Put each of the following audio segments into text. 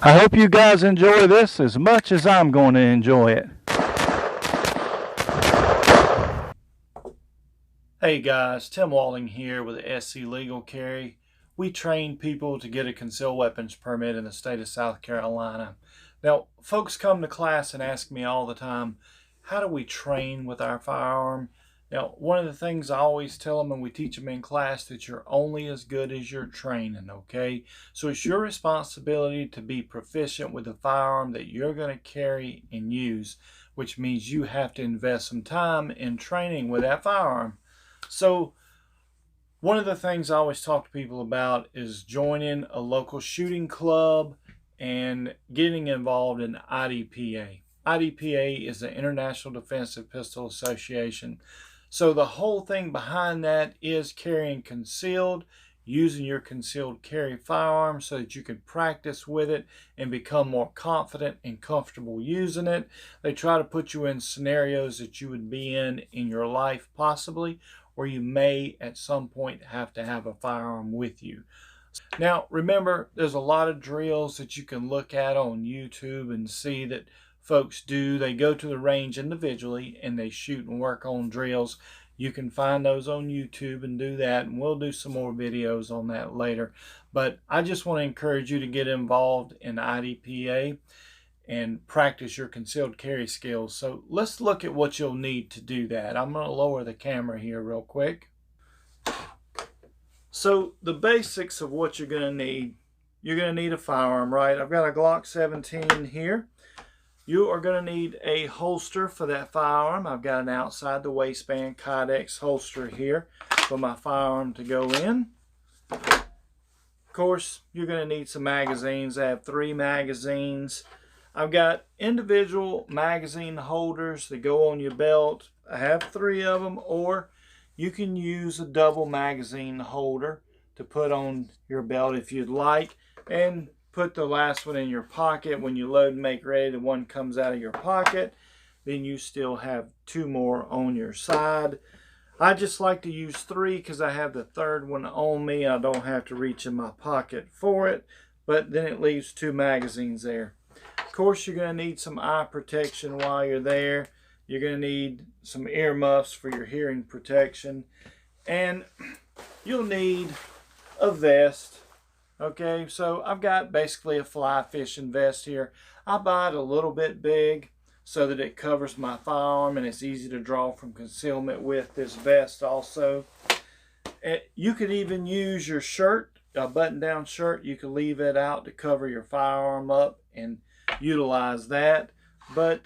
I hope you guys enjoy this as much as I'm going to enjoy it. Hey guys, Tim Walling here with SC Legal Carry. We train people to get a concealed weapons permit in the state of South Carolina. Now, folks come to class and ask me all the time, how do we train with our firearm? Now, one of the things I always tell them, and we teach them in class, that you're only as good as your training, okay? So it's your responsibility to be proficient with the firearm that you're going to carry and use, which means you have to invest some time in training with that firearm. So one of the things I always talk to people about is joining a local shooting club and getting involved in IDPA. IDPA is the International Defensive Pistol Association. So the whole thing behind that is carrying concealed, using your concealed carry firearm so that you can practice with it and become more confident and comfortable using it. They try to put you in scenarios that you would be in your life possibly, or you may at some point have to have a firearm with you. Now remember, there's a lot of drills that you can look at on YouTube and see that folks do. They go to the range individually and they shoot and work on drills. You can find those on YouTube and do that, and we'll do some more videos on that later. But I just want to encourage you to get involved in IDPA and practice your concealed carry skills. So let's look at what you'll need to do that. I'm going to lower the camera here real quick. So the basics of what you're going to need. You're going to need a firearm, right? I've got a Glock 17 here. You are going to need a holster for that firearm. I've got an outside the waistband Kydex holster here for my firearm to go in. Of course, you're going to need some magazines. I have 3 magazines. I've got individual magazine holders that go on your belt. I have 3 of them, or you can use a double magazine holder to put on your belt if you'd like, and put the last one in your pocket. When you load and make ready, the one comes out of your pocket, then you still have 2 more on your side. I just like to use 3 because I have the 3rd one on me. I don't have to reach in my pocket for it, but then it leaves 2 magazines there. Of course, you're going to need some eye protection while you're there. You're going to need some earmuffs for your hearing protection. And you'll need a vest. Okay, so I've got basically a fly fishing vest here. I buy it a little bit big so that it covers my firearm and it's easy to draw from concealment with this vest also. You could even use your shirt, a button-down shirt. You could leave it out to cover your firearm up and utilize that. But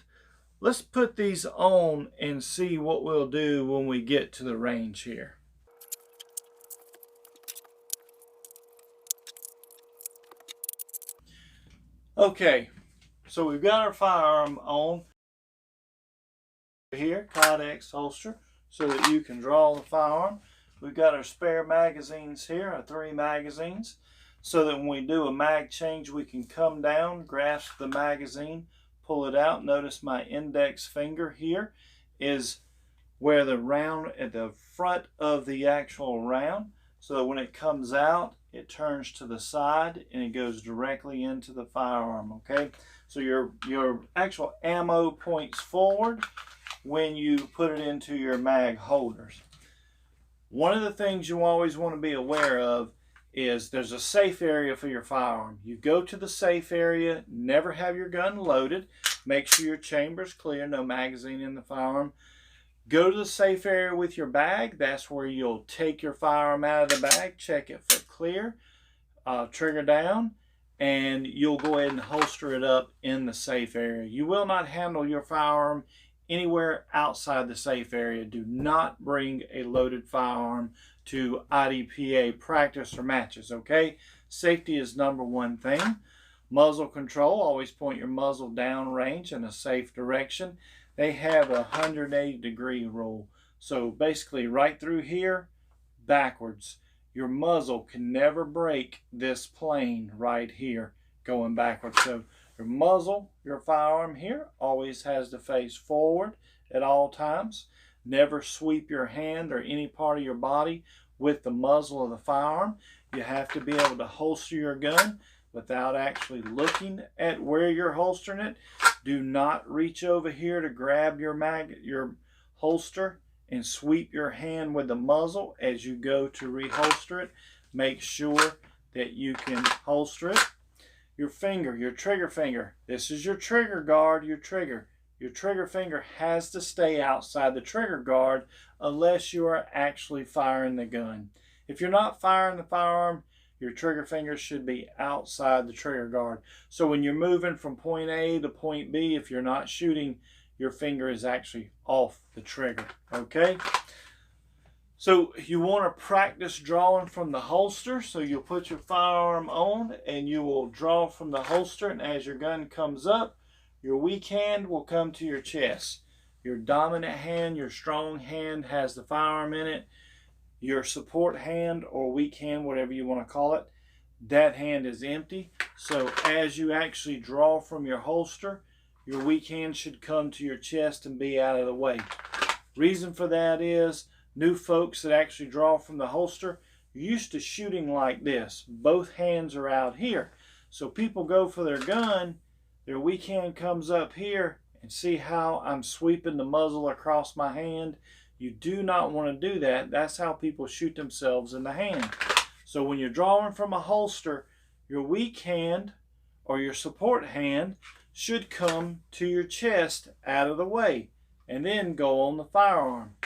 let's put these on and see what we'll do when we get to the range here. Okay, so we've got our firearm on here, Kydex holster, so that you can draw the firearm. We've got our spare magazines here, our 3 magazines, so that when we do a mag change, we can come down, grasp the magazine, pull it out. Notice my index finger here is where the round at the front of the actual round, so that when it comes out, it turns to the side and it goes directly into the firearm. Okay, so your actual ammo points forward when you put it into your mag holders. One of the things you always want to be aware of is there's a safe area for your firearm. You go to the safe area, never have your gun loaded, make sure your chamber's clear, no magazine in the firearm. Go to the safe area with your bag. That's where you'll take your firearm out of the bag, check it for clear, trigger down, and you'll go ahead and holster it up in the safe area. You will not handle your firearm anywhere outside the safe area. Do not bring a loaded firearm to IDPA practice or matches, okay? Safety is #1 thing. Muzzle control, always point your muzzle down range in a safe direction. They have a 180-degree rule. So basically right through here, backwards. Your muzzle can never break this plane right here going backwards. So your muzzle, your firearm here, always has to face forward at all times. Never sweep your hand or any part of your body with the muzzle of the firearm. You have to be able to holster your gun without actually looking at where you're holstering it. Do not reach over here to grab your holster and sweep your hand with the muzzle as you go to reholster it. Make sure that you can holster it. Your finger, your trigger finger. This is your trigger guard, your trigger. Your trigger finger has to stay outside the trigger guard unless you are actually firing the gun. If you're not firing the firearm, your trigger finger should be outside the trigger guard. So when you're moving from point A to point B, if you're not shooting, your finger is actually off the trigger, okay? So you want to practice drawing from the holster. So you'll put your firearm on and you will draw from the holster, and as your gun comes up, your weak hand will come to your chest. Your dominant hand, your strong hand, has the firearm in it. Your support hand or weak hand, whatever you want to call it, that hand is empty. So as you actually draw from your holster, your weak hand should come to your chest and be out of the way. Reason for that is new folks that actually draw from the holster are used to shooting like this. Both hands are out here. So people go for their gun, their weak hand comes up here, and see how I'm sweeping the muzzle across my hand? You do not want to do that. That's how people shoot themselves in the hand. So when you're drawing from a holster, your weak hand or your support hand should come to your chest out of the way and then go on the firearm.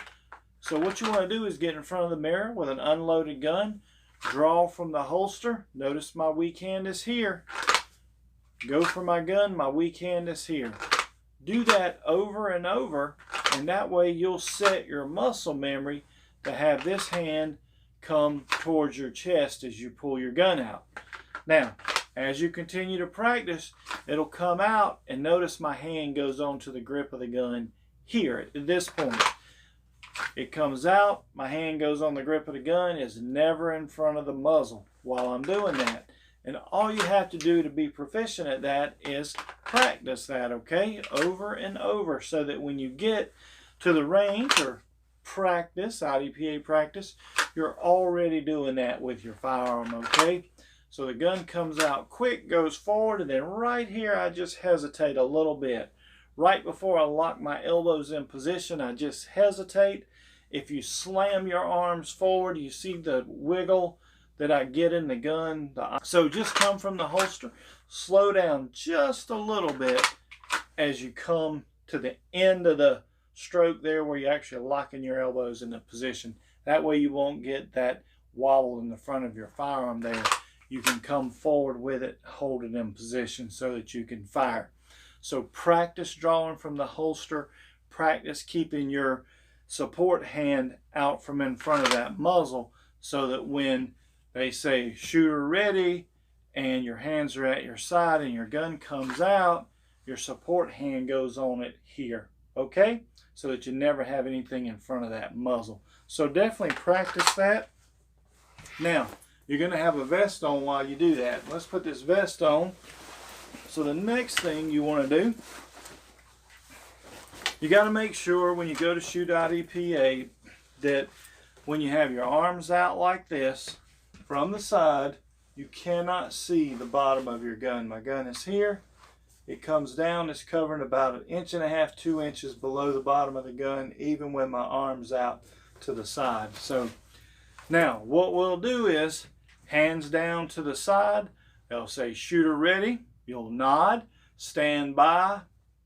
So what you want to do is get in front of the mirror with an unloaded gun, draw from the holster. Notice my weak hand is here. Go for my gun, my weak hand is here. Do that over and over, and that way you'll set your muscle memory to have this hand come towards your chest as you pull your gun out. Now, as you continue to practice, it'll come out, and notice my hand goes onto the grip of the gun here at this point. It comes out, my hand goes on the grip of the gun, is never in front of the muzzle while I'm doing that. And all you have to do to be proficient at that is practice that, okay? Over and over, so that when you get to the range or practice, IDPA practice, you're already doing that with your firearm, okay? So the gun comes out quick, goes forward, and then right here I just hesitate a little bit. Right before I lock my elbows in position, I just hesitate. If you slam your arms forward, you see the wiggle that I get in the gun. So just come from the holster, slow down just a little bit as you come to the end of the stroke there where you're actually locking your elbows in the position. That way you won't get that wobble in the front of your firearm there. You can come forward with it, hold it in position so that you can fire. So practice drawing from the holster, practice keeping your support hand out from in front of that muzzle so that when they say shooter ready and your hands are at your side and your gun comes out, your support hand goes on it here, okay? So that you never have anything in front of that muzzle. So definitely practice that. Now, you're going to have a vest on while you do that. Let's put this vest on. So the next thing you want to do, you got to make sure when you go to shoot IDPA that when you have your arms out like this from the side, you cannot see the bottom of your gun. My gun is here. It comes down, it's covering about 1.5 inches, 2 inches below the bottom of the gun, even when my arm's out to the side. So now what we'll do is hands down to the side. They'll say shooter ready. You'll nod, stand by,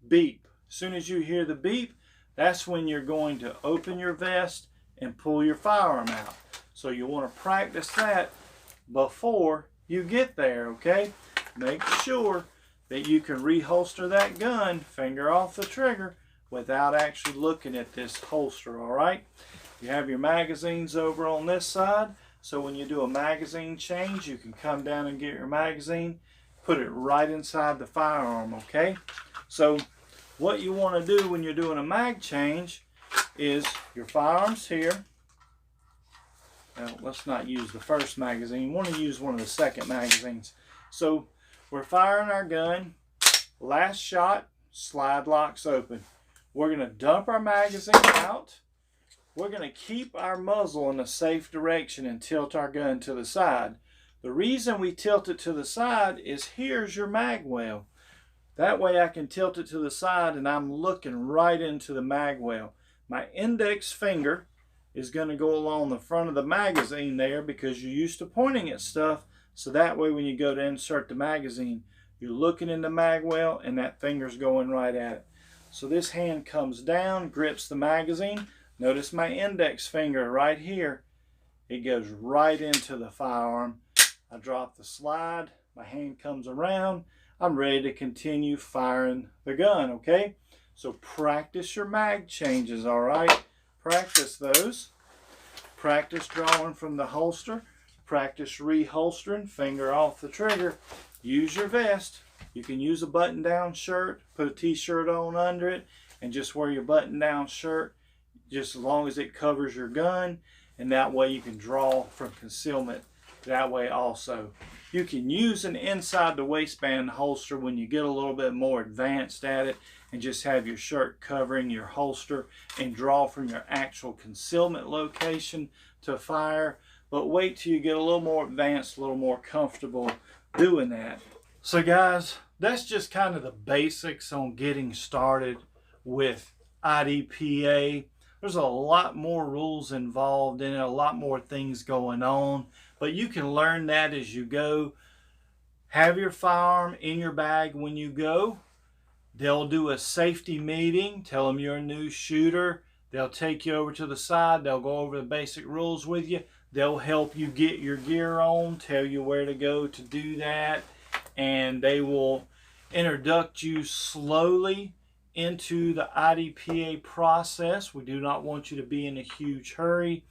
beep. As soon as you hear the beep, that's when you're going to open your vest and pull your firearm out. So you want to practice that before you get there, okay? Make sure that you can reholster that gun, finger off the trigger, without actually looking at this holster, all right? You have your magazines over on this side, so when you do a magazine change, you can come down and get your magazine, put it right inside the firearm, okay? So what you want to do when you're doing a mag change is your firearm's here. Now, let's not use the first magazine. You want to use one of the second magazines. So we're firing our gun. Last shot, slide locks open. We're going to dump our magazine out. We're going to keep our muzzle in a safe direction and tilt our gun to the side. The reason we tilt it to the side is here's your mag well. That way I can tilt it to the side and I'm looking right into the mag well. My index finger is going to go along the front of the magazine there because you're used to pointing at stuff. So that way when you go to insert the magazine, you're looking in the mag well and that finger's going right at it. So this hand comes down, grips the magazine. Notice my index finger right here. It goes right into the firearm. I drop the slide, my hand comes around. I'm ready to continue firing the gun, okay? So practice your mag changes, all right? Practice those. Practice drawing from the holster. Practice reholstering, finger off the trigger. Use your vest. You can use a button-down shirt, put a t-shirt on under it, and just wear your button-down shirt just as long as it covers your gun, and that way you can draw from concealment that way also. You can use an inside the waistband holster when you get a little bit more advanced at it and just have your shirt covering your holster and draw from your actual concealment location to fire. But wait till you get a little more advanced, a little more comfortable doing that. So guys, that's just kind of the basics on getting started with IDPA. There's a lot more rules involved in it, a lot more things going on, but you can learn that as you go. Have your firearm in your bag when you go. They'll do a safety meeting, tell them you're a new shooter. They'll take you over to the side, they'll go over the basic rules with you. They'll help you get your gear on, tell you where to go to do that, and they will introduce you slowly into the IDPA process. We do not want you to be in a huge hurry.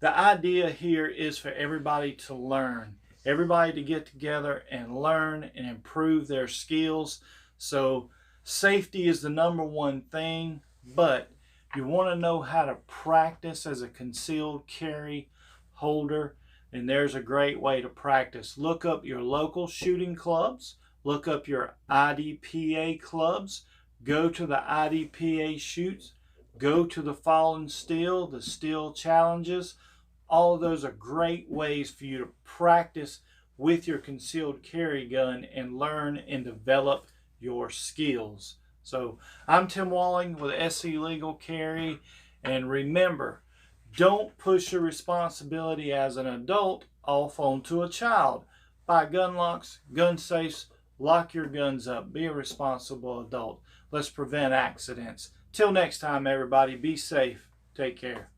The idea here is for everybody to learn, everybody to get together and learn and improve their skills. So safety is the #1 thing, but you want to know how to practice as a concealed carry holder, and there's a great way to practice. Look up your local shooting clubs, look up your IDPA clubs, go to the IDPA shoots, go to the Fallen Steel, the Steel Challenges. All of those are great ways for you to practice with your concealed carry gun and learn and develop your skills. So I'm Tim Walling with SC Legal Carry, and remember, don't push your responsibility as an adult off onto a child. Buy gun locks, gun safes, lock your guns up, be a responsible adult. Let's prevent accidents. Till next time, everybody, be safe. Take care.